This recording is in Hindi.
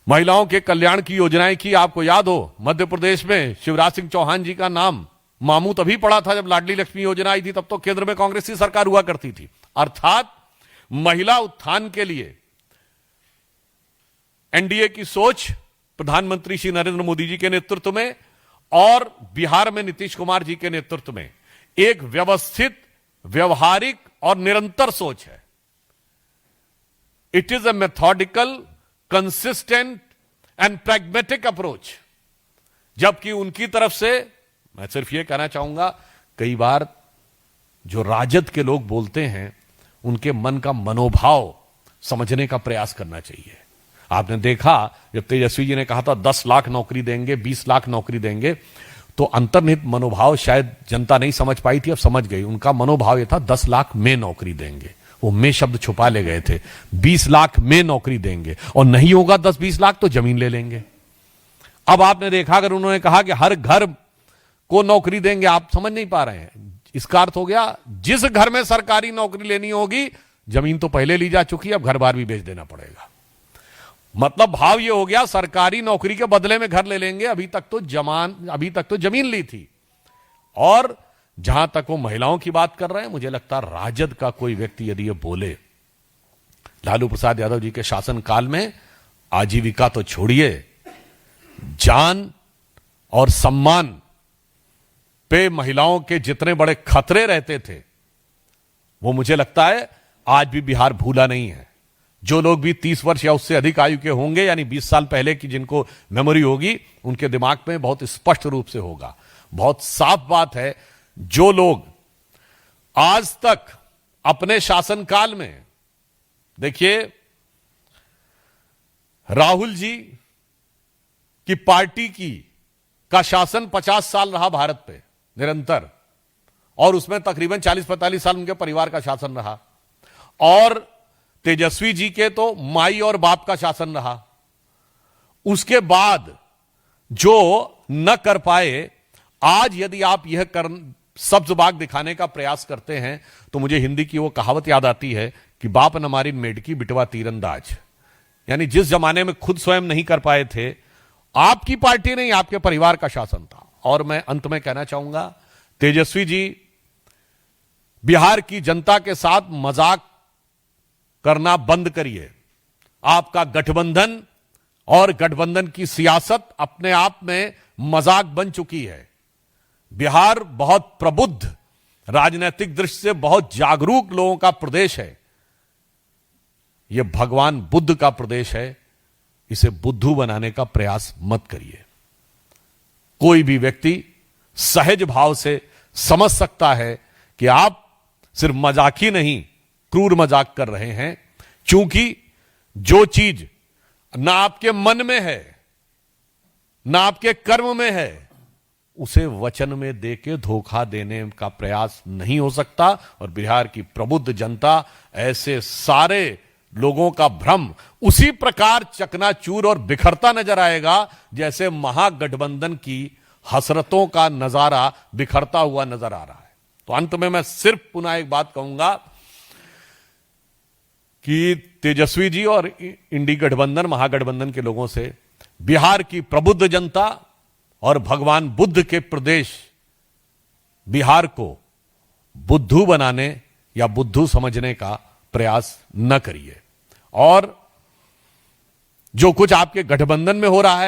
महिलाओं के कल्याण की योजनाएं की, आपको याद हो मध्य प्रदेश में शिवराज सिंह चौहान जी का नाम मामू तभी पड़ा था जब लाडली लक्ष्मी योजना आई थी, तब तो केंद्र में कांग्रेस की सरकार हुआ करती थी। अर्थात महिला उत्थान के लिए एनडीए की सोच प्रधानमंत्री श्री नरेंद्र मोदी जी के नेतृत्व में और बिहार में नीतीश कुमार जी के नेतृत्व में एक व्यवस्थित, व्यवहारिक और निरंतर सोच है। It is a methodical, consistent and pragmatic approach. जबकि उनकी तरफ से मैं सिर्फ यह कहना चाहूंगा, कई बार जो राजद के लोग बोलते हैं उनके मन का मनोभाव समझने का प्रयास करना चाहिए। आपने देखा जब तेजस्वी जी ने कहा था 10 लाख नौकरी देंगे, 20 लाख नौकरी देंगे, तो अंतर्निहित मनोभाव शायद जनता नहीं समझ पाई थी, अब समझ गई। उनका मनोभाव यह था 10 लाख में नौकरी देंगे, वो में शब्द छुपा ले गए थे। 20 लाख में नौकरी देंगे और नहीं होगा 10-20 लाख तो जमीन ले लेंगे। अब आपने देखा अगर उन्होंने कहा कि हर घर को नौकरी देंगे, आप समझ नहीं पा रहे हैं। इसका अर्थ हो गया जिस घर में सरकारी नौकरी लेनी होगी, जमीन तो पहले ली जा चुकी है, अब घर बार भी बेच देना पड़ेगा। मतलब भाव यह हो गया सरकारी नौकरी के बदले में घर ले लेंगे। अभी तक तो जमीन ली थी। और जहां तक वो महिलाओं की बात कर रहे हैं, मुझे लगता है राजद का कोई व्यक्ति यदि ये बोले, लालू प्रसाद यादव जी के शासनकाल में आजीविका तो छोड़िए, जान और सम्मान पे महिलाओं के जितने बड़े खतरे रहते थे, वो मुझे लगता है आज भी बिहार भूला नहीं है। जो लोग भी 30 वर्ष या उससे अधिक आयु के होंगे, यानी 20 साल पहले की जिनको मेमोरी होगी, उनके दिमाग में बहुत स्पष्ट रूप से होगा। बहुत साफ बात है, जो लोग आज तक अपने शासनकाल में, देखिए राहुल जी की पार्टी का शासन 50 साल रहा भारत पे निरंतर, और उसमें तकरीबन 40-45 साल उनके परिवार का शासन रहा। और तेजस्वी जी के तो माई और बाप का शासन रहा। उसके बाद जो न कर पाए, आज यदि आप यह सब्ज बाग दिखाने का प्रयास करते हैं, तो मुझे हिंदी की वो कहावत याद आती है कि बाप न मारी मेढकी बिटवा तीरंदाज। यानी जिस जमाने में खुद स्वयं नहीं कर पाए थे, आपकी पार्टी नहीं, आपके परिवार का शासन था। और मैं अंत में कहना चाहूंगा, तेजस्वी जी बिहार की जनता के साथ मजाक करना बंद करिए। आपका गठबंधन और गठबंधन की सियासत अपने आप में मजाक बन चुकी है। बिहार बहुत प्रबुद्ध, राजनीतिक दृष्टि से बहुत जागरूक लोगों का प्रदेश है। यह भगवान बुद्ध का प्रदेश है। इसे बुद्धू बनाने का प्रयास मत करिए। कोई भी व्यक्ति सहज भाव से समझ सकता है कि आप सिर्फ मजाक ही नहीं, क्रूर मजाक कर रहे हैं। क्योंकि जो चीज ना आपके मन में है, ना आपके कर्म में है, उसे वचन में देके धोखा देने का प्रयास नहीं हो सकता। और बिहार की प्रबुद्ध जनता ऐसे सारे लोगों का भ्रम उसी प्रकार चकनाचूर और बिखरता नजर आएगा जैसे महागठबंधन की हसरतों का नजारा बिखरता हुआ नजर आ रहा है। तो अंत में मैं सिर्फ पुनः एक बात कहूंगा कि तेजस्वी जी और इंडी गठबंधन, महागठबंधन के लोगों से बिहार की प्रबुद्ध जनता और भगवान बुद्ध के प्रदेश बिहार को बुद्धू बनाने या बुद्धू समझने का प्रयास न करिए। और जो कुछ आपके गठबंधन में हो रहा है,